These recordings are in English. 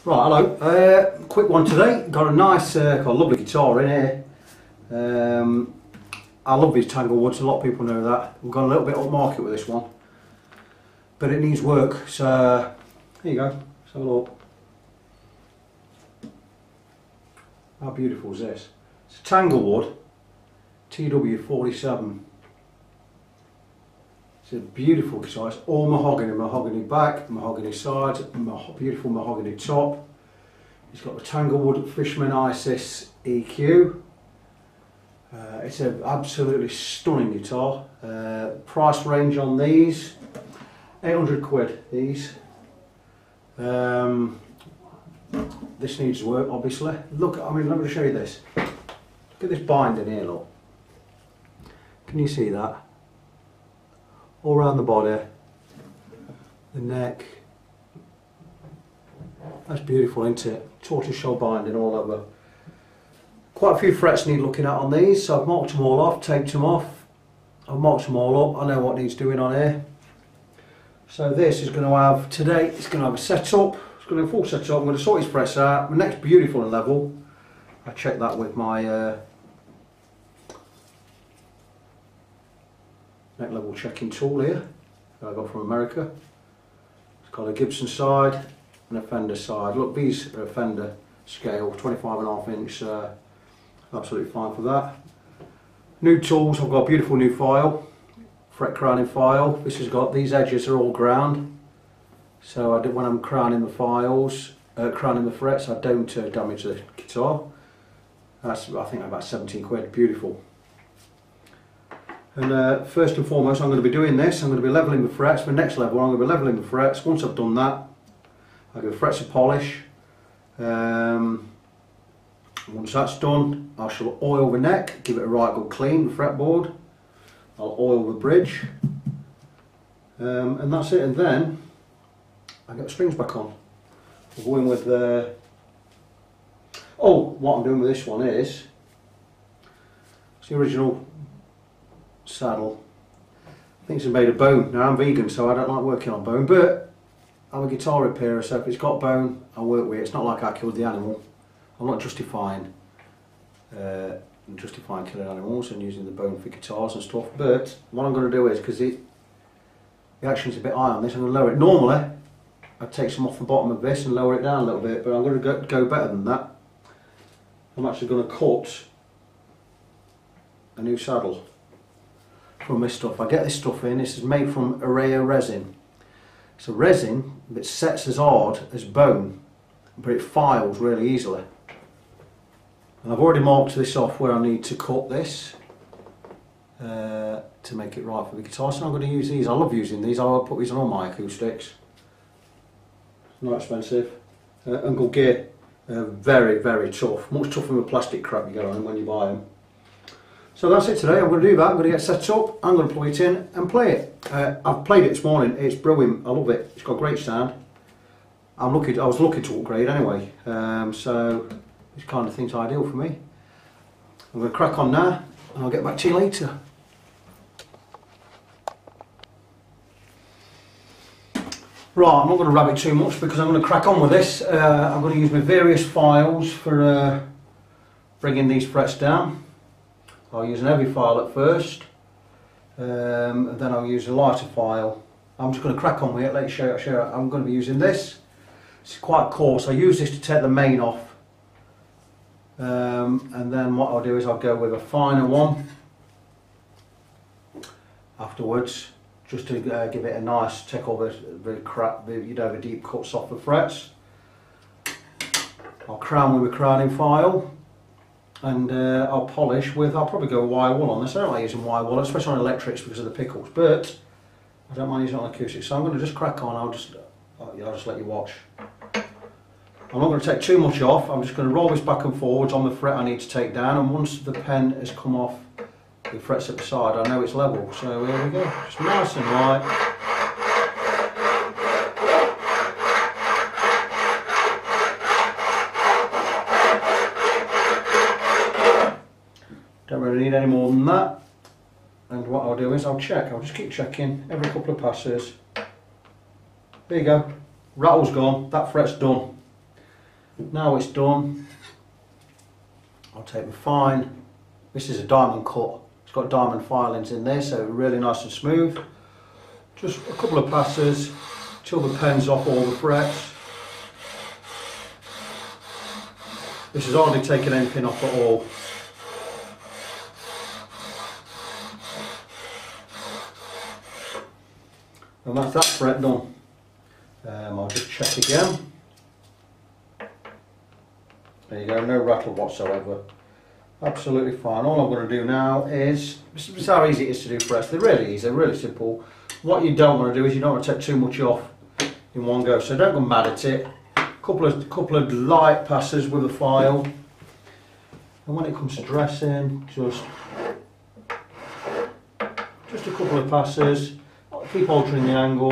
Right, hello. Quick one today. Got a nice, got a lovely guitar in here. I love these Tanglewoods. A lot of people know that. We've gone a little bit upmarket with this one, but it needs work. So here you go. Let's have a look. How beautiful is this? It's a Tanglewood TW47. It's a beautiful guitar. It's all mahogany, mahogany back, mahogany sides, beautiful mahogany top. It's got the Tanglewood Fishman Isis EQ. It's an absolutely stunning guitar. Price range on these, 800 quid these. This needs work, obviously. Look, I mean, let me show you this. Look at this binding here, look. Can you see that? All around the body, the neck. That's beautiful, isn't it? Tortoiseshell binding all over. Quite a few frets need looking at on these, so I've marked them all off, taped them off. I've marked them all up. I know what needs doing on here. So this is going to have, today, it's going to have a setup. It's going to have a full setup. I'm going to sort his frets out. My neck's beautiful and level. I checked that with my neck level checking tool here that I got from America. It's got a Gibson side and a Fender side. Look, these are a Fender scale, 25.5 inch, absolutely fine for that. New tools, I've got a beautiful new file, fret crowning file. This has got, these edges are all ground, so when I'm crowning the files, crowning the frets, I don't damage the guitar. That's, I think, about 17 quid, beautiful. And first and foremost, I'm going to be doing this. I'm going to be levelling the frets. My next level, I'm going to be levelling the frets. Once I've done that, I'll give the frets a polish. Once that's done, I shall oil the neck, give it a right good clean, the fretboard. I'll oil the bridge. And that's it. And then I get the strings back on. We're going with what I'm doing with this one is, it's the original saddle. I think it's made of bone. Now I'm vegan, so I don't like working on bone, but I'm a guitar repairer, so if it's got bone, I work with it. It's not like I killed the animal. I'm not justifying killing animals and using the bone for guitars and stuff, but what I'm going to do is, because the action's a bit high on this, I'm going to lower it. Normally I'd take some off the bottom of this and lower it down a little bit, but I'm going to go better than that. I'm actually going to cut a new saddle from this stuff. I get this stuff in. This is made from Araya resin. It's a resin that sets as hard as bone, but it files really easily. And I've already marked this off where I need to cut this to make it right for the guitar. So I'm going to use these. I love using these. I'll put these on all my acoustics. Not expensive. And good gear. Very, very tough. Much tougher than the plastic crap you get on them when you buy them. So that's it today. I'm going to do that. I'm going to get set up. I'm going to plug it in and play it. I've played it this morning. It's brilliant. I love it. It's got great sound. I was lucky to upgrade anyway. So this kind of thing's ideal for me. I'm going to crack on now, and I'll get back to you later. Right, I'm not going to rabbit too much because I'm going to crack on with this. I'm going to use my various files for bringing these frets down. I'll use an heavy file at first, and then I'll use a lighter file. I'm just going to crack on with it, let you show you. I'm going to be using this. It's quite coarse. I use this to take the main off, and then what I'll do is I'll go with a finer one afterwards, just to give it a nice, take all the deep cuts off the frets. I'll crown with a crowning file. And I'll polish with, I'll probably go wire wool on this. I don't like using wire wool, especially on electrics because of the pickles, but I don't mind using it on acoustics. So I'm going to just crack on. I'll just let you watch. I'm not going to take too much off. I'm just going to roll this back and forwards on the fret I need to take down, and once the pen has come off the frets at the side, I know it's level. So here we go, just nice and light. Don't really need any more than that. And what I'll do is I'll just keep checking every couple of passes. There you go, rattle's gone, that fret's done. Now it's done, I'll take my fine, this is a diamond cut, it's got diamond filings in there, so really nice and smooth. Just a couple of passes till the pen's off all the frets. This is hardly taking anything off at all. And that's that fret done. I'll just check again. There you go, no rattle whatsoever. Absolutely fine. All I'm going to do now is, this is how easy it is to do frets. They're really easy, they're really simple. What you don't want to do is you don't want to take too much off in one go, so don't go mad at it. Couple of light passes with a file, and when it comes to dressing, just a couple of passes. Keep altering the angle.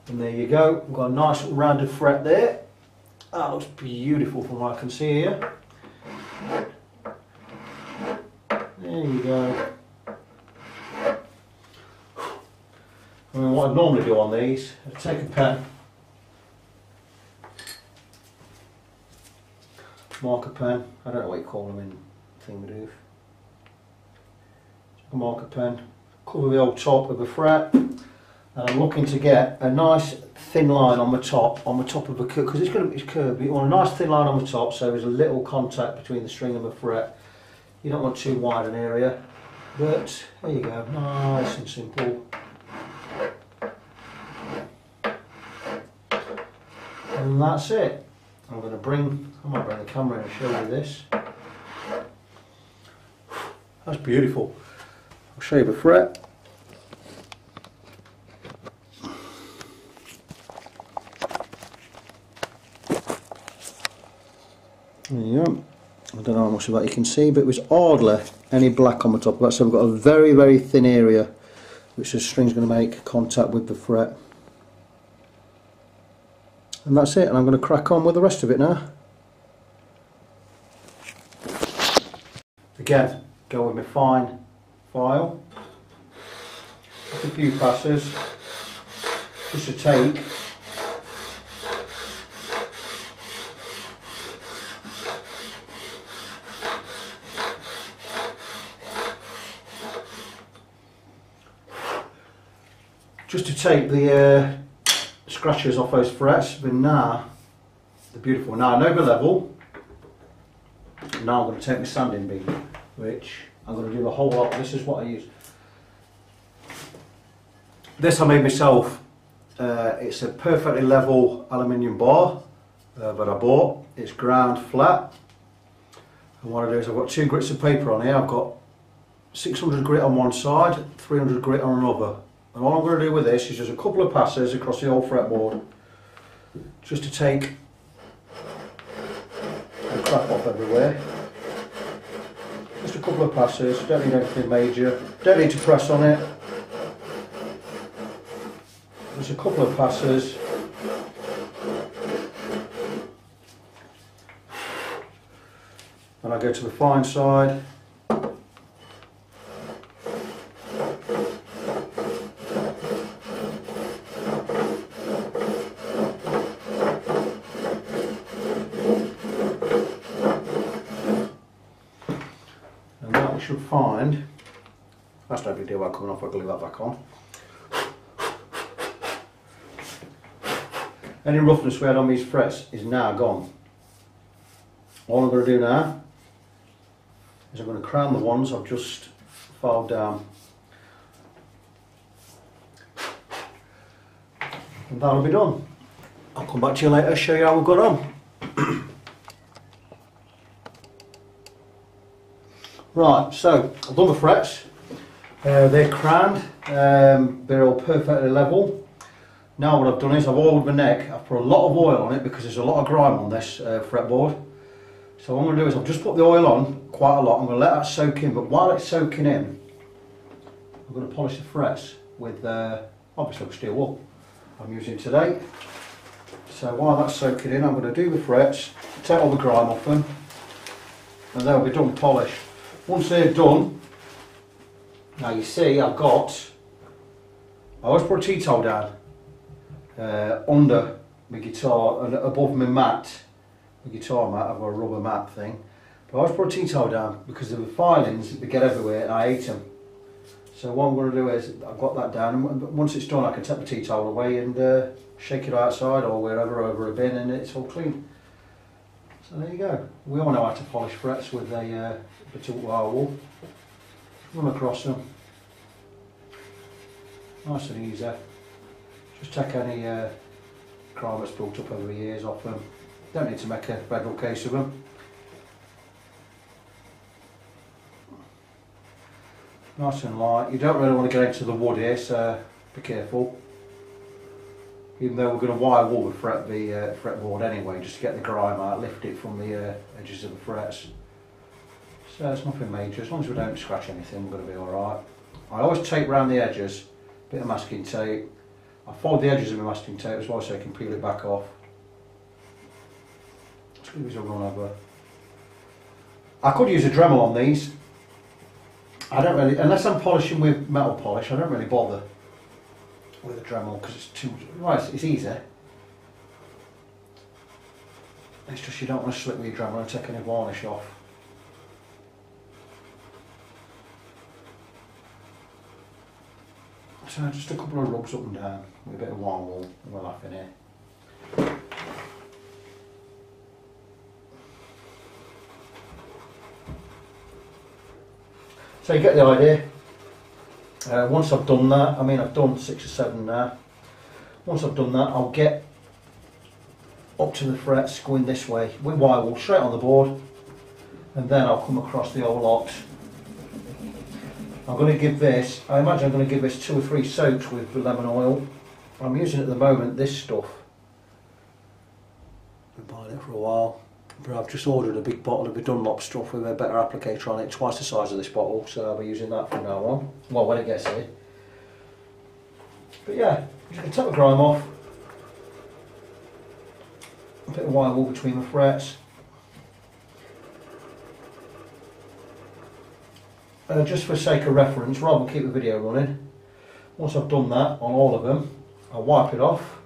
And there you go, we've got a nice rounded fret there. That looks beautiful from what I can see here. There you go. I mean, what I'd normally do on these, I'd take a pen, marker pen, I don't know what you call them in Thingadoof. A marker pen, cover the old top of the fret, and I'm looking to get a nice thin line on the top of the curve, because it's curved. You want a nice thin line on the top so there's a little contact between the string and the fret. You don't want too wide an area, but there you go, nice and simple. And that's it. I might bring the camera in and show you this. That's beautiful. I'll show you the fret. There you go. I don't know how much of that you can see, but it was hardly any black on the top of that, so we've got a very, very thin area which the string's going to make contact with the fret. And that's it, and I'm going to crack on with the rest of it now. Again, go with my fine file, a few passes, just to take the scratches off those frets. But now they're beautiful. Now I know the level. Now I'm going to take my sanding bead, which I'm going to do the whole lot. This is what I use. This I made myself. It's a perfectly level aluminium bar that I bought. It's ground flat. And what I do is I've got 2 grits of paper on here. I've got 600 grit on one side, 300 grit on another. And all I'm going to do with this is just a couple of passes across the old fretboard, just to take the crap off everywhere. Just a couple of passes, don't need anything major, don't need to press on it. Just a couple of passes. And I go to the fine side. Should find, that's no big deal about coming off, I'll glue that back on. Any roughness we had on these frets is now gone. All I'm going to do now is I'm going to crown the ones I've just filed down. And that'll be done. I'll come back to you later, show you how we've got on. Right, so I've done the frets, they're crowned, they're all perfectly level. Now what I've done is I've oiled the neck. I've put a lot of oil on it because there's a lot of grime on this fretboard. So what I'm going to do is I've just put the oil on quite a lot. I'm going to let that soak in, but while it's soaking in, I'm going to polish the frets with obviously steel wool I'm using today. So while that's soaking in, I'm going to do the frets, take all the grime off them, and they'll be done polished. Once they're done, Now you see I always put a T-towel down under my guitar and above my mat, my guitar mat. I've got a rubber mat thing, but I always put a T-towel down because of the filings, they get everywhere and I hate them. So what I'm going to do is, I've got that down, and once it's done I can take the T-towel away and shake it outside or wherever over a bin, and it's all clean. So there you go. We all know how to polish frets with a bit of wire wool. Run across them. Nice and easy. Just take any crime that's built up over the years off them. Don't need to make a federal case of them. Nice and light. You don't really want to get into the wood here, so be careful. Even though we're going to wire wool the fretboard anyway, just to get the grime out, lift it from the edges of the frets. So it's nothing major. As long as we don't scratch anything, we're going to be alright. I always tape around the edges, a bit of masking tape. I fold the edges of my masking tape as well so I can peel it back off. Let's give these a run over. I could use a Dremel on these. I don't really, unless I'm polishing with metal polish, I don't really bother with a Dremel because it's too, right, it's easy. It's just you don't want to slip with your Dremel and take any varnish off. So just a couple of rubs up and down with a bit of wire wool and we're laughing here. So you get the idea. Once I've done that, I mean I've done 6 or 7 now. Once I've done that, I'll get up to the frets going this way with wire wool straight on the board, and then I'll come across the old lot. I'm going to give this, I imagine I'm going to give this 2 or 3 soaks with lemon oil. I'm using at the moment this stuff. I've been buying it for a while. But I've just ordered a big bottle of the Dunlop stuff with a better applicator on it, twice the size of this bottle, so I'll be using that from now on. Well, when it gets here. But yeah, you can take the grime off. A bit of wire wool between the frets. Just for sake of reference, rather than keep the video running, once I've done that on all of them, I'll wipe it off.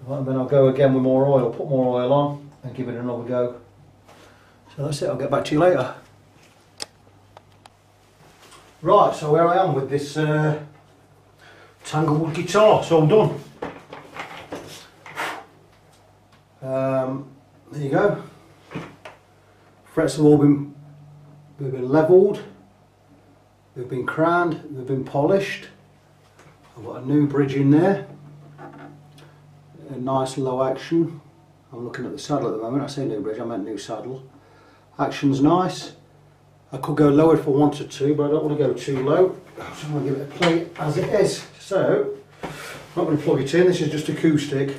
And then I'll go again with more oil, put more oil on, and give it another go. So that's it, I'll get back to you later. Right, so where I am with this Tanglewood guitar, it's all done. There you go. Frets have all been, they've been levelled, they've been crowned, they've been polished. I've got a new bridge in there, a nice low action. I'm looking at the saddle at the moment. I say new bridge, I meant new saddle. Action's nice. I could go lower if I wanted to, but I don't want to go too low. I just want to give it a play as it is. So, I'm not going to plug it in, this is just acoustic.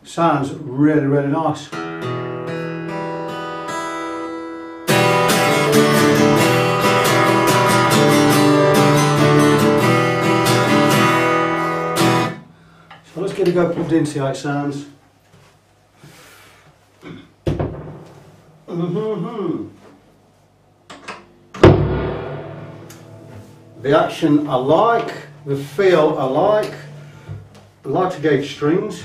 Sounds really, really nice. So let's get it go plugged in, see how it sounds. The action I like, the feel I like to gauge strings.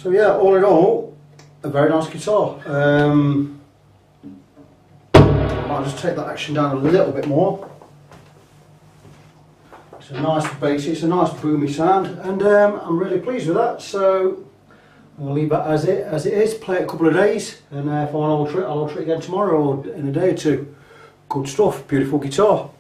So yeah, all in all, a very nice guitar. I'll just take that action down a little bit more. It's a nice bass, it's a nice boomy sound, and I'm really pleased with that. So I'll leave that as it is, play it a couple of days, and if I want to alter it, I'll alter it again tomorrow or in a day or two. Good stuff, beautiful guitar.